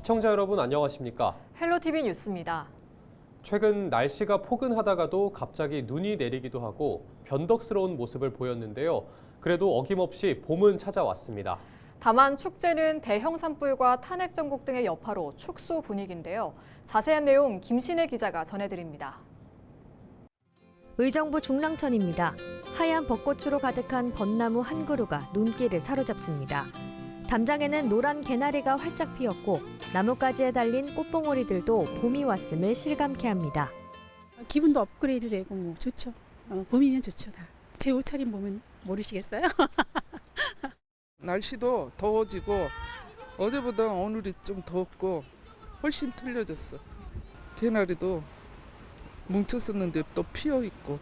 시청자 여러분 안녕하십니까? 헬로티비 뉴스입니다. 최근 날씨가 포근하다가도 갑자기 눈이 내리기도 하고 변덕스러운 모습을 보였는데요. 그래도 어김없이 봄은 찾아왔습니다. 다만 축제는 대형 산불과 탄핵 정국 등의 여파로 축소 분위기인데요. 자세한 내용 김신혜 기자가 전해드립니다. 의정부 중랑천입니다. 하얀 벚꽃으로 가득한 벚나무 한 그루가 눈길을 사로잡습니다. 담장에는 노란 개나리가 활짝 피었고 나뭇가지에 달린 꽃봉오리들도 봄이 왔음을 실감케 합니다. 기분도 업그레이드 되고 뭐 좋죠. 봄이면 좋죠 다. 제 옷차림 보면 모르시겠어요? 날씨도 더워지고 어제보다 오늘이 좀 덥고 훨씬 틀려졌어. 개나리도 뭉쳤었는데 또 피어있고.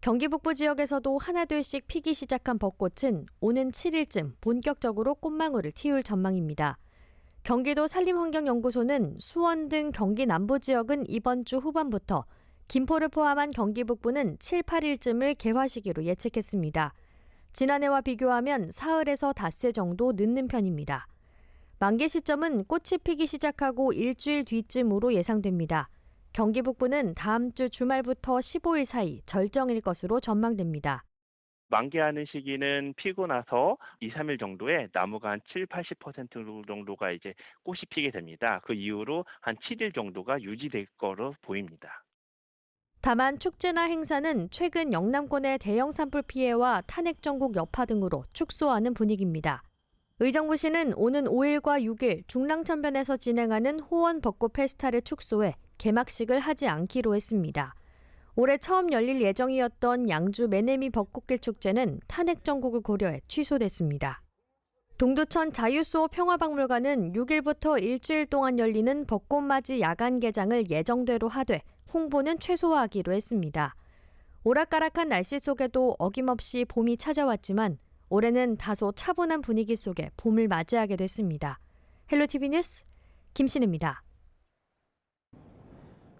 경기 북부 지역에서도 하나둘씩 피기 시작한 벚꽃은 오는 7일쯤 본격적으로 꽃망울을 틔울 전망입니다. 경기도 산림환경연구소는 수원 등 경기 남부 지역은 이번 주 후반부터, 김포를 포함한 경기 북부는 7, 8일쯤을 개화 시기로 예측했습니다. 지난해와 비교하면 사흘에서 닷새 정도 늦는 편입니다. 만개 시점은 꽃이 피기 시작하고 일주일 뒤쯤으로 예상됩니다. 경기 북부는 다음 주 주말부터 15일 사이 절정일 것으로 전망됩니다. 만개하는 시기는 피고 나서 2, 3일 정도에 나무가 한 7, 80% 정도가 이제 꽃이 피게 됩니다. 그 이후로 한 7일 정도가 유지될 거로 보입니다. 다만 축제나 행사는 최근 영남권의 대형 산불 피해와 탄핵 정국 여파 등으로 축소하는 분위기입니다. 의정부시는 오는 5일과 6일 중랑천변에서 진행하는 호원 벚꽃 페스타를 축소해 개막식을 하지 않기로 했습니다. 올해 처음 열릴 예정이었던 양주 매내미 벚꽃길 축제는 탄핵 정국을 고려해 취소됐습니다. 동두천 자유수호 평화박물관은 6일부터 일주일 동안 열리는 벚꽃맞이 야간 개장을 예정대로 하되 홍보는 최소화하기로 했습니다. 오락가락한 날씨 속에도 어김없이 봄이 찾아왔지만 올해는 다소 차분한 분위기 속에 봄을 맞이하게 됐습니다. 헬로티비 뉴스 김신혜입니다.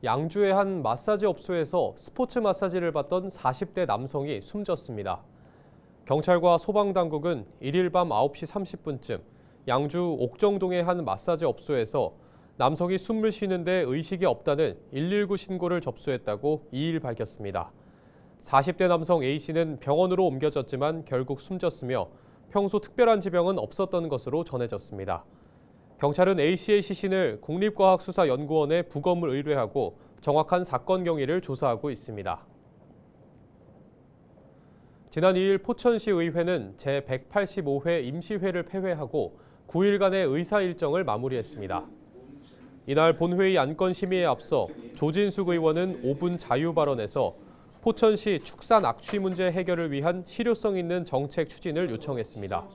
양주의 한 마사지 업소에서 스포츠 마사지를 받던 40대 남성이 숨졌습니다. 경찰과 소방당국은 1일 밤 9시 30분쯤 양주 옥정동의 한 마사지 업소에서 남성이 숨을 쉬는데 의식이 없다는 119 신고를 접수했다고 2일 밝혔습니다. 40대 남성 A씨는 병원으로 옮겨졌지만 결국 숨졌으며 평소 특별한 지병은 없었던 것으로 전해졌습니다. 경찰은 A씨의 시신을 국립과학수사연구원에 부검을 의뢰하고 정확한 사건 경위를 조사하고 있습니다. 지난 2일 포천시 의회는 제185회 임시회를 폐회하고 9일간의 의사 일정을 마무리했습니다. 이날 본회의 안건 심의에 앞서 조진숙 의원은 5분 자유 발언에서 포천시 축산 악취 문제 해결을 위한 실효성 있는 정책 추진을 요청했습니다.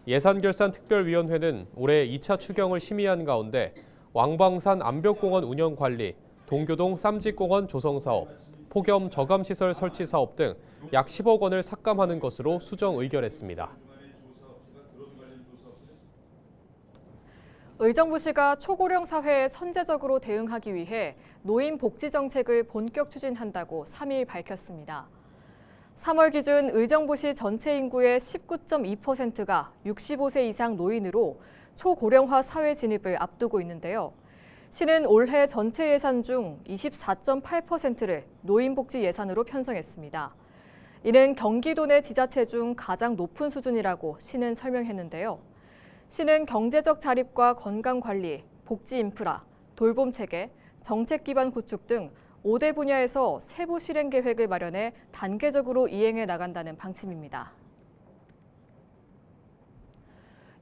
예산결산특별위원회는 올해 2차 추경을 심의한 가운데 왕방산 암벽공원 운영 관리, 동교동 쌈짓공원 조성 사업, 폭염 저감시설 설치 사업 등 약 10억 원을 삭감하는 것으로 수정 의결했습니다. 의정부시가 초고령 사회에 선제적으로 대응하기 위해 노인 복지 정책을 본격 추진한다고 3일 밝혔습니다. 3월 기준 의정부시 전체 인구의 19.2%가 65세 이상 노인으로 초고령화 사회 진입을 앞두고 있는데요. 시는 올해 전체 예산 중 24.8%를 노인복지 예산으로 편성했습니다. 이는 경기도 내 지자체 중 가장 높은 수준이라고 시는 설명했는데요. 시는 경제적 자립과 건강관리, 복지 인프라, 돌봄 체계, 정책 기반 구축 등 5대 분야에서 세부 실행 계획을 마련해 단계적으로 이행해 나간다는 방침입니다.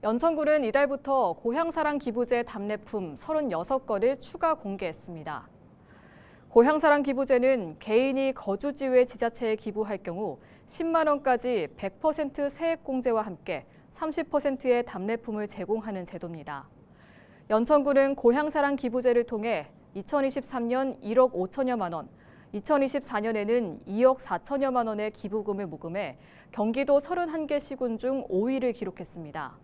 연천군은 이달부터 고향사랑 기부제 답례품 36건을 추가 공개했습니다. 고향사랑 기부제는 개인이 거주지외 지자체에 기부할 경우 10만 원까지 100% 세액공제와 함께 30%의 답례품을 제공하는 제도입니다. 연천군은 고향사랑 기부제를 통해 2023년 1억 5천여만 원, 2024년에는 2억 4천여만 원의 기부금을 모금해 경기도 31개 시군 중 5위를 기록했습니다.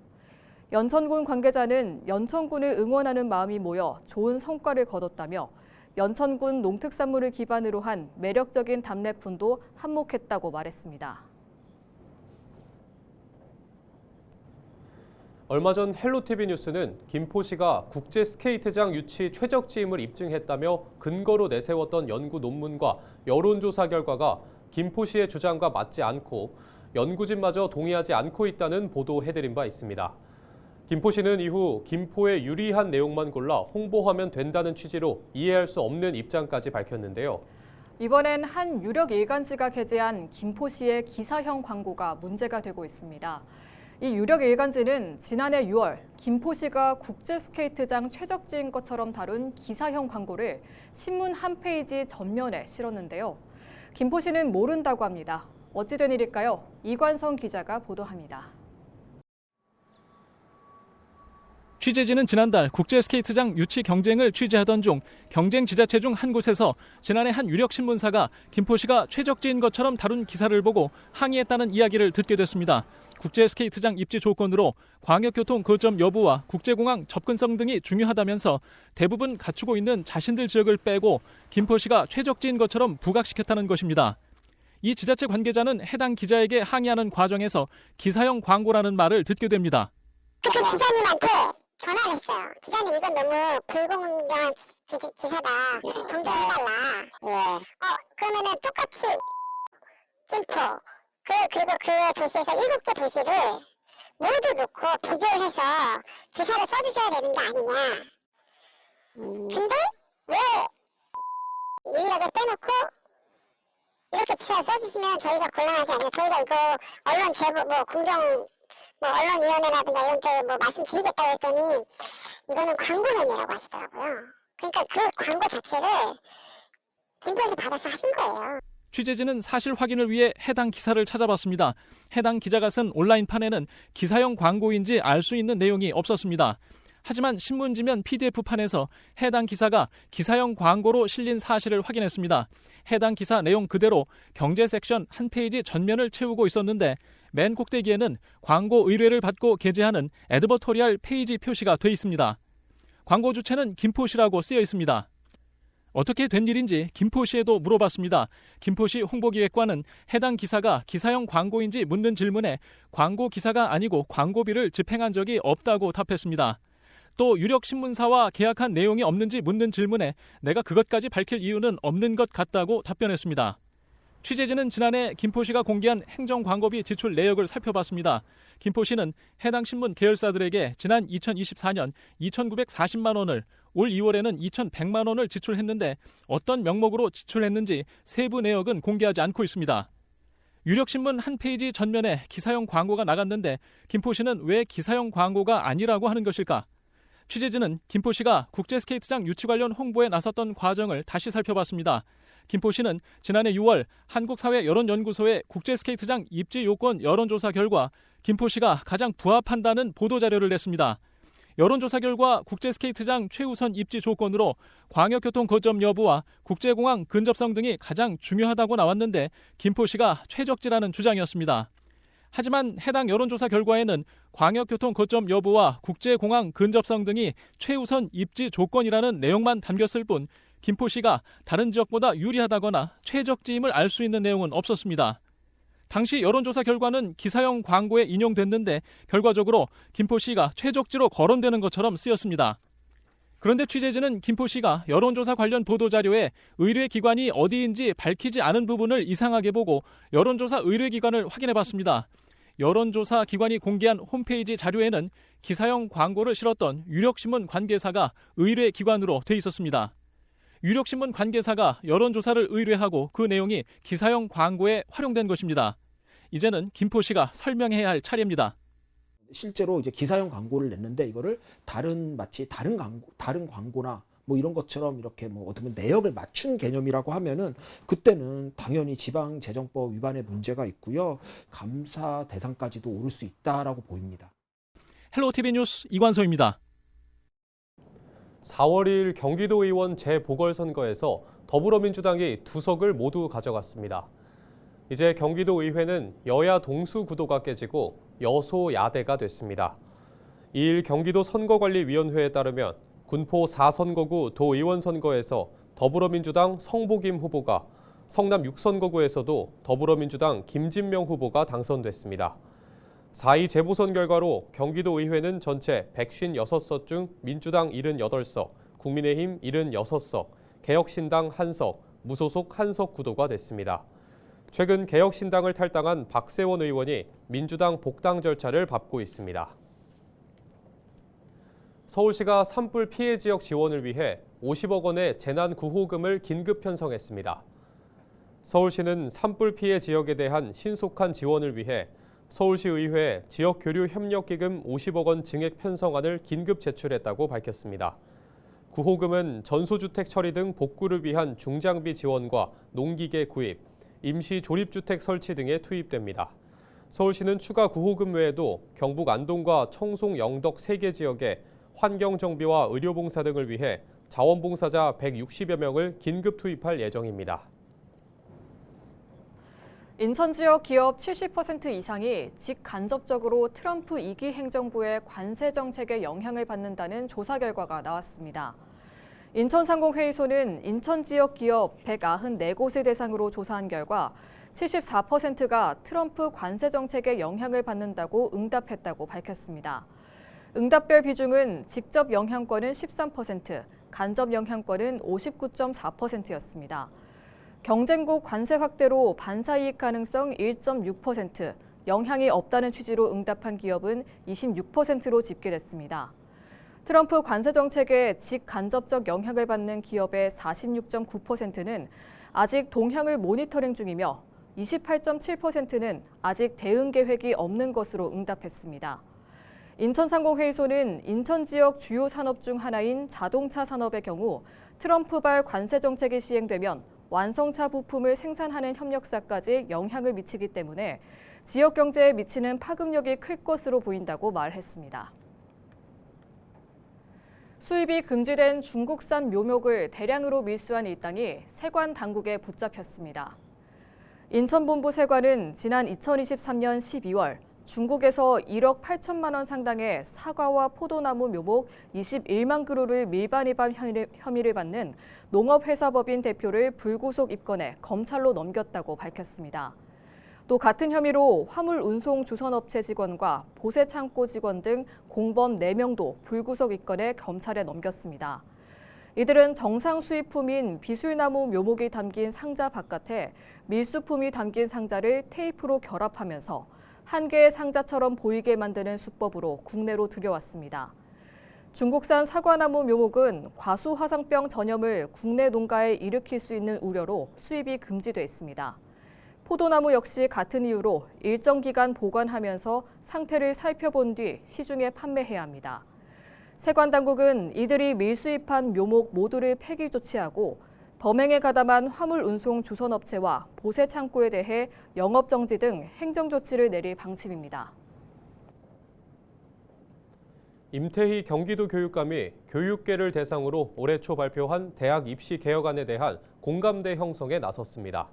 연천군 관계자는 연천군을 응원하는 마음이 모여 좋은 성과를 거뒀다며 연천군 농특산물을 기반으로 한 매력적인 답례품도 한몫했다고 말했습니다. 얼마 전 헬로티비 뉴스는 김포시가 국제 스케이트장 유치 최적지임을 입증했다며 근거로 내세웠던 연구 논문과 여론조사 결과가 김포시의 주장과 맞지 않고 연구진마저 동의하지 않고 있다는 보도해드린 바 있습니다. 김포시는 이후 김포에 유리한 내용만 골라 홍보하면 된다는 취지로 이해할 수 없는 입장까지 밝혔는데요. 이번엔 한 유력 일간지가 게재한 김포시의 기사형 광고가 문제가 되고 있습니다. 이 유력 일간지는 지난해 6월 김포시가 국제 스케이트장 최적지인 것처럼 다룬 기사형 광고를 신문 한 페이지 전면에 실었는데요. 김포시는 모른다고 합니다. 어찌된 일일까요? 이관성 기자가 보도합니다. 취재진은 지난달 국제 스케이트장 유치 경쟁을 취재하던 중 경쟁 지자체 중 한 곳에서 지난해 한 유력 신문사가 김포시가 최적지인 것처럼 다룬 기사를 보고 항의했다는 이야기를 듣게 됐습니다. 국제 스케이트장 입지 조건으로 광역교통 거점 여부와 국제공항 접근성 등이 중요하다면서 대부분 갖추고 있는 자신들 지역을 빼고 김포시가 최적지인 것처럼 부각시켰다는 것입니다. 이 지자체 관계자는 해당 기자에게 항의하는 과정에서 기사형 광고라는 말을 듣게 됩니다. 그 기자님한테 전화를 했어요. 기자님 이건 너무 불공정한 기사다. 정정해달라. 그러면은 똑같이 김포 그리고 그 도시에서 7개 도시를 모두 놓고 비교를 해서 기사를 써주셔야 되는 게 아니냐. 근데 왜 유일하게 빼놓고 이렇게 기사를 써주시면 저희가 곤란하지 않냐. 저희가 이거 언론 제보 공정 언론위원회라든가 이런 데 말씀드리겠다고 했더니 이거는 광고 내내라고 하시더라고요. 그러니까 그 광고 자체를 김포에서 받아서 하신 거예요. 취재진은 사실 확인을 위해 해당 기사를 찾아봤습니다. 해당 기자가 쓴 온라인판에는 기사형 광고인지 알 수 있는 내용이 없었습니다. 하지만 신문지면 PDF판에서 해당 기사가 기사형 광고로 실린 사실을 확인했습니다. 해당 기사 내용 그대로 경제 섹션 한 페이지 전면을 채우고 있었는데 맨 꼭대기에는 광고 의뢰를 받고 게재하는 에드버토리얼 페이지 표시가 돼 있습니다. 광고 주체는 김포시라고 쓰여 있습니다. 어떻게 된 일인지 김포시에도 물어봤습니다. 김포시 홍보기획관은 해당 기사가 기사형 광고인지 묻는 질문에 광고 기사가 아니고 광고비를 집행한 적이 없다고 답했습니다. 또 유력 신문사와 계약한 내용이 없는지 묻는 질문에 내가 그것까지 밝힐 이유는 없는 것 같다고 답변했습니다. 취재진은 지난해 김포시가 공개한 행정광고비 지출 내역을 살펴봤습니다. 김포시는 해당 신문 계열사들에게 지난 2024년 2,940만 원을, 올 2월에는 2,100만 원을 지출했는데 어떤 명목으로 지출했는지 세부 내역은 공개하지 않고 있습니다. 유력신문 한 페이지 전면에 기사형 광고가 나갔는데 김포시는 왜 기사형 광고가 아니라고 하는 것일까? 취재진은 김포시가 국제 스케이트장 유치 관련 홍보에 나섰던 과정을 다시 살펴봤습니다. 김포시는 지난해 6월 한국사회여론연구소의 국제 스케이트장 입지 요건 여론조사 결과 김포시가 가장 부합한다는 보도자료를 냈습니다. 여론조사 결과 국제 스케이트장 최우선 입지 조건으로 광역교통 거점 여부와 국제공항 근접성 등이 가장 중요하다고 나왔는데 김포시가 최적지라는 주장이었습니다. 하지만 해당 여론조사 결과에는 광역교통 거점 여부와 국제공항 근접성 등이 최우선 입지 조건이라는 내용만 담겼을 뿐 김포시가 다른 지역보다 유리하다거나 최적지임을 알 수 있는 내용은 없었습니다. 당시 여론조사 결과는 기사형 광고에 인용됐는데 결과적으로 김포시가 최적지로 거론되는 것처럼 쓰였습니다. 그런데 취재진은 김포시가 여론조사 관련 보도자료에 의뢰기관이 어디인지 밝히지 않은 부분을 이상하게 보고 여론조사 의뢰기관을 확인해봤습니다. 여론조사 기관이 공개한 홈페이지 자료에는 기사형 광고를 실었던 유력신문 관계사가 의뢰기관으로 돼 있었습니다. 유력신문 관계사가 여론조사를 의뢰하고 그 내용이 기사형 광고에 활용된 것입니다. 이제는 김포시가 설명해야 할 차례입니다. 실제로 이제 기사형 광고를 냈는데 이거를 다른 광고나 뭐 이런 것처럼 이렇게 뭐 어떻게 보면 내역을 맞춘 개념이라고 하면은 그때는 당연히 지방재정법 위반의 문제가 있고요. 감사 대상까지도 오를 수 있다라고 보입니다. 헬로티비 뉴스 이관소입니다. 4월 2일 경기도 의원 재보궐선거에서 더불어민주당이 2석을 모두 가져갔습니다. 이제 경기도 의회는 여야 동수 구도가 깨지고 여소야대가 됐습니다. 2일 경기도 선거관리위원회에 따르면 군포 4선거구 도의원 선거에서 더불어민주당 성복임 후보가, 성남 6선거구에서도 더불어민주당 김진명 후보가 당선됐습니다. 4.2 재보선 결과로 경기도의회는 전체 156석 중 민주당 78석, 국민의힘 76석, 개혁신당 1석, 무소속 1석 구도가 됐습니다. 최근 개혁신당을 탈당한 박세원 의원이 민주당 복당 절차를 밟고 있습니다. 서울시가 산불 피해 지역 지원을 위해 50억 원의 재난 구호금을 긴급 편성했습니다. 서울시는 산불 피해 지역에 대한 신속한 지원을 위해 서울시의회에 지역교류협력기금 50억 원 증액 편성안을 긴급 제출했다고 밝혔습니다. 구호금은 전소주택 처리 등 복구를 위한 중장비 지원과 농기계 구입, 임시 조립주택 설치 등에 투입됩니다. 서울시는 추가 구호금 외에도 경북 안동과 청송, 영덕 3개 지역에 환경정비와 의료봉사 등을 위해 자원봉사자 160여 명을 긴급 투입할 예정입니다. 인천 지역 기업 70% 이상이 직간접적으로 트럼프 2기 행정부의 관세 정책에 영향을 받는다는 조사 결과가 나왔습니다. 인천상공회의소는 인천 지역 기업 194곳을 대상으로 조사한 결과 74%가 트럼프 관세 정책에 영향을 받는다고 응답했다고 밝혔습니다. 응답별 비중은 직접 영향권은 13%, 간접 영향권은 59.4%였습니다. 경쟁국 관세 확대로 반사이익 가능성 1.6%, 영향이 없다는 취지로 응답한 기업은 26%로 집계됐습니다. 트럼프 관세 정책에 직간접적 영향을 받는 기업의 46.9%는 아직 동향을 모니터링 중이며 28.7%는 아직 대응 계획이 없는 것으로 응답했습니다. 인천상공회의소는 인천 지역 주요 산업 중 하나인 자동차 산업의 경우 트럼프발 관세 정책이 시행되면 완성차 부품을 생산하는 협력사까지 영향을 미치기 때문에 지역 경제에 미치는 파급력이 클 것으로 보인다고 말했습니다. 수입이 금지된 중국산 묘목을 대량으로 밀수한 일당이 세관 당국에 붙잡혔습니다. 인천본부 세관은 지난 2023년 12월 중국에서 1억 8천만 원 상당의 사과와 포도나무 묘목 21만 그루를 밀반 위반 혐의를 받는 농업회사법인 대표를 불구속 입건해 검찰로 넘겼다고 밝혔습니다. 또 같은 혐의로 화물 운송 주선업체 직원과 보세 창고 직원 등 공범 4명도 불구속 입건해 검찰에 넘겼습니다. 이들은 정상 수입품인 비술나무 묘목이 담긴 상자 바깥에 밀수품이 담긴 상자를 테이프로 결합하면서 한 개의 상자처럼 보이게 만드는 수법으로 국내로 들여왔습니다. 중국산 사과나무 묘목은 과수화상병 전염을 국내 농가에 일으킬 수 있는 우려로 수입이 금지돼 있습니다. 포도나무 역시 같은 이유로 일정 기간 보관하면서 상태를 살펴본 뒤 시중에 판매해야 합니다. 세관 당국은 이들이 밀수입한 묘목 모두를 폐기 조치하고 범행에 가담한 화물 운송 주선업체와 보세 창고에 대해 영업 정지 등 행정 조치를 내릴 방침입니다. 임태희 경기도 교육감이 교육계를 대상으로 올해 초 발표한 대학 입시 개혁안에 대한 공감대 형성에 나섰습니다.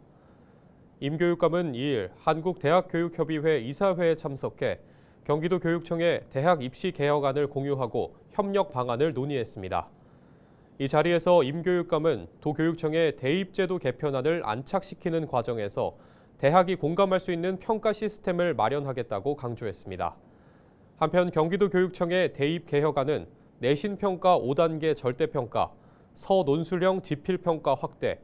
임 교육감은 2일 한국대학교육협의회 이사회에 참석해 경기도 교육청에 대학 입시 개혁안을 공유하고 협력 방안을 논의했습니다. 이 자리에서 임 교육감은 도교육청의 대입제도 개편안을 안착시키는 과정에서 대학이 공감할 수 있는 평가 시스템을 마련하겠다고 강조했습니다. 한편 경기도 교육청의 대입 개혁안은 내신평가 5단계 절대평가, 서논술형 지필평가 확대,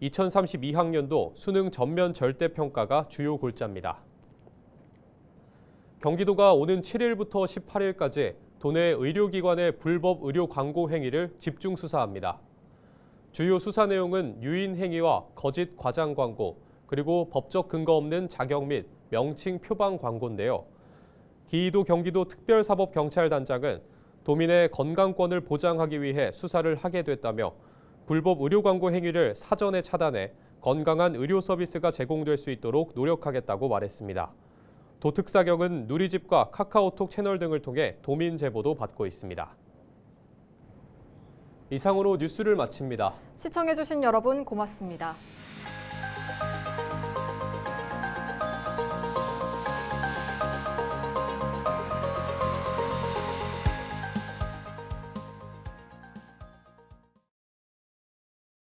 2032학년도 수능 전면 절대평가가 주요 골자입니다. 경기도가 오는 7일부터 18일까지 도내 의료기관의 불법 의료 광고 행위를 집중 수사합니다. 주요 수사 내용은 유인 행위와 거짓 과장 광고, 그리고 법적 근거 없는 자격 및 명칭 표방 광고인데요. 기이도 경기도 특별사법경찰단장은 도민의 건강권을 보장하기 위해 수사를 하게 됐다며 불법 의료 광고 행위를 사전에 차단해 건강한 의료 서비스가 제공될 수 있도록 노력하겠다고 말했습니다. 도특사경은 누리집과 카카오톡 채널 등을 통해 도민 제보도 받고 있습니다. 이상으로 뉴스를 마칩니다. 시청해주신 여러분 고맙습니다.